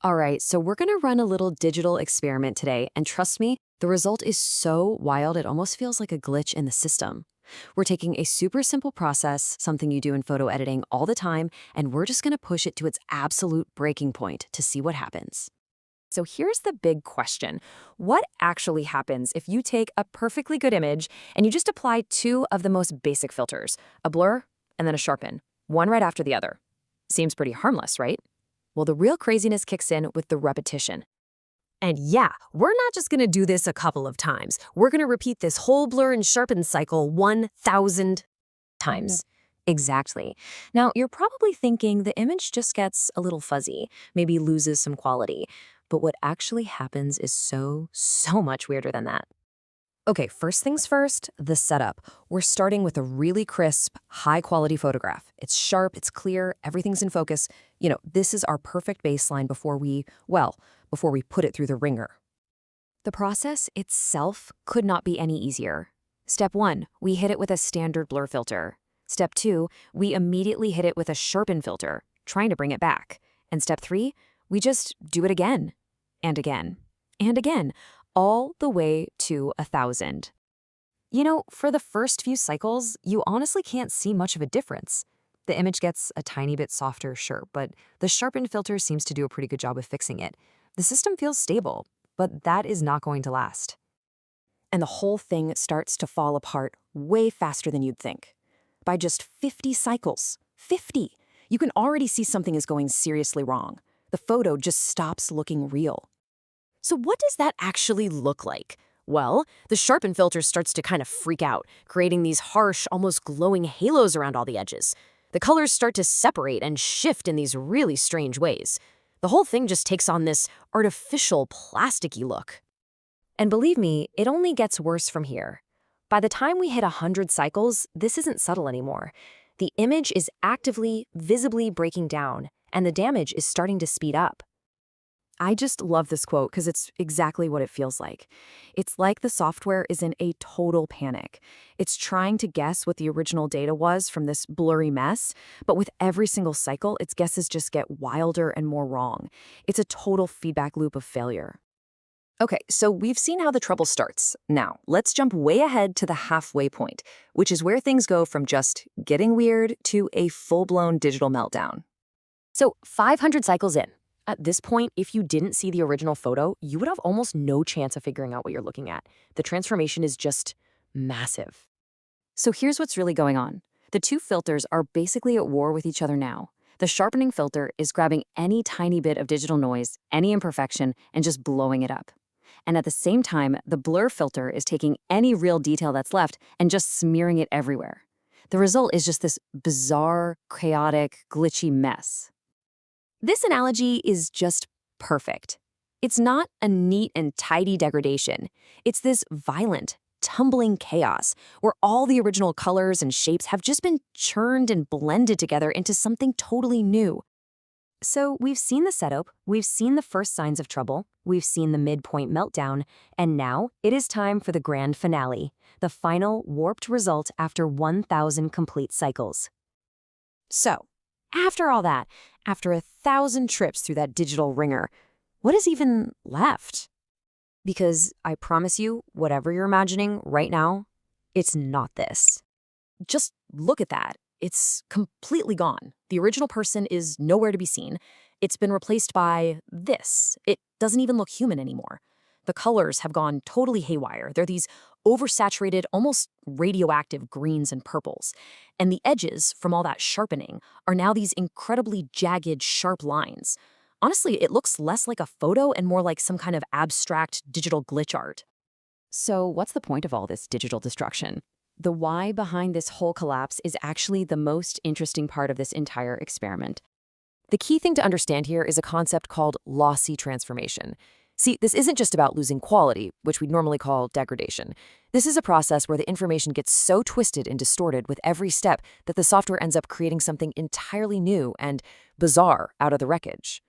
All right, so we're going to run a little digital experiment today, and trust me, the result is so wild it almost feels like a glitch in the system. We're taking a super simple process, something you do in photo editing all the time, and we're just going to push it to its absolute breaking point to see what happens. So here's the big question. What actually happens if you take a perfectly good image and you just apply two of the most basic filters, a blur and then a sharpen, one right after the other? Seems pretty harmless, right? Well, the real craziness kicks in with the repetition. And yeah, we're not just going to do this a couple of times. We're going to repeat this whole blur and sharpen cycle 1,000 times. Exactly. Now, you're probably thinking the image just gets a little fuzzy, maybe loses some quality. But what actually happens is so much weirder than that. Okay, first things first, the setup. We're starting with a really crisp, high-quality photograph. It's sharp, it's clear, everything's in focus. This is our perfect baseline before we put it through the ringer. The process itself could not be any easier. Step 1, we hit it with a standard blur filter. Step 2, we immediately hit it with a sharpen filter, trying to bring it back. And step 3, we just do it again, and again, and again, all the way to 1,000. For the first few cycles, you honestly can't see much of a difference. The image gets a tiny bit softer, sure, but the sharpen filter seems to do a pretty good job of fixing it. The system feels stable, but that is not going to last. And the whole thing starts to fall apart way faster than you'd think. By just 50 cycles, 50, you can already see something is going seriously wrong. The photo just stops looking real. So what does that actually look like? Well, the sharpen filter starts to kind of freak out, creating these harsh, almost glowing halos around all the edges. The colors start to separate and shift in these really strange ways. The whole thing just takes on this artificial, plasticky look. And believe me, it only gets worse from here. By the time we hit 100 cycles, this isn't subtle anymore. The image is actively, visibly breaking down, and the damage is starting to speed up. I just love this quote because it's exactly what it feels like. It's like the software is in a total panic. It's trying to guess what the original data was from this blurry mess, but with every single cycle, its guesses just get wilder and more wrong. It's a total feedback loop of failure. Okay, so we've seen how the trouble starts. Now, let's jump way ahead to the halfway point, which is where things go from just getting weird to a full-blown digital meltdown. So 500 cycles in. At this point, if you didn't see the original photo, you would have almost no chance of figuring out what you're looking at. The transformation is just massive. So here's what's really going on. The two filters are basically at war with each other now. The sharpening filter is grabbing any tiny bit of digital noise, any imperfection, and just blowing it up. And at the same time, the blur filter is taking any real detail that's left and just smearing it everywhere. The result is just this bizarre, chaotic, glitchy mess. This analogy is just perfect. It's not a neat and tidy degradation. It's this violent, tumbling chaos where all the original colors and shapes have just been churned and blended together into something totally new. So we've seen the setup, we've seen the first signs of trouble, we've seen the midpoint meltdown, and now it is time for the grand finale, the final warped result after 1,000 complete cycles. So, after all that, after 1,000 trips through that digital ringer, what is even left? Because I promise you, whatever you're imagining right now, it's not this. Just look at that. It's completely gone. The original person is nowhere to be seen. It's been replaced by this. It doesn't even look human anymore. The colors have gone totally haywire. They're these oversaturated, almost radioactive greens and purples. And the edges from all that sharpening are now these incredibly jagged, sharp lines. Honestly, it looks less like a photo and more like some kind of abstract digital glitch art. So what's the point of all this digital destruction? The why behind this whole collapse is actually the most interesting part of this entire experiment. The key thing to understand here is a concept called lossy transformation. See, this isn't just about losing quality, which we'd normally call degradation. This is a process where the information gets so twisted and distorted with every step that the software ends up creating something entirely new and bizarre out of the wreckage.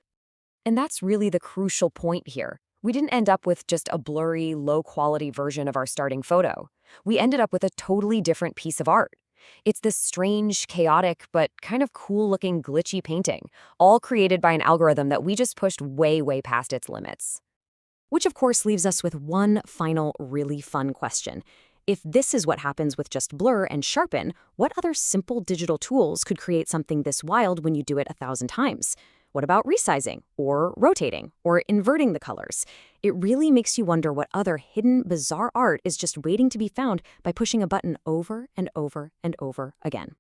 And that's really the crucial point here. We didn't end up with just a blurry, low-quality version of our starting photo. We ended up with a totally different piece of art. It's this strange, chaotic, but kind of cool-looking glitchy painting, all created by an algorithm that we just pushed way, way past its limits. Which of course leaves us with one final really fun question. If this is what happens with just blur and sharpen, what other simple digital tools could create something this wild when you do it 1,000 times? What about resizing, or rotating, or inverting the colors? It really makes you wonder what other hidden, bizarre art is just waiting to be found by pushing a button over and over and over again.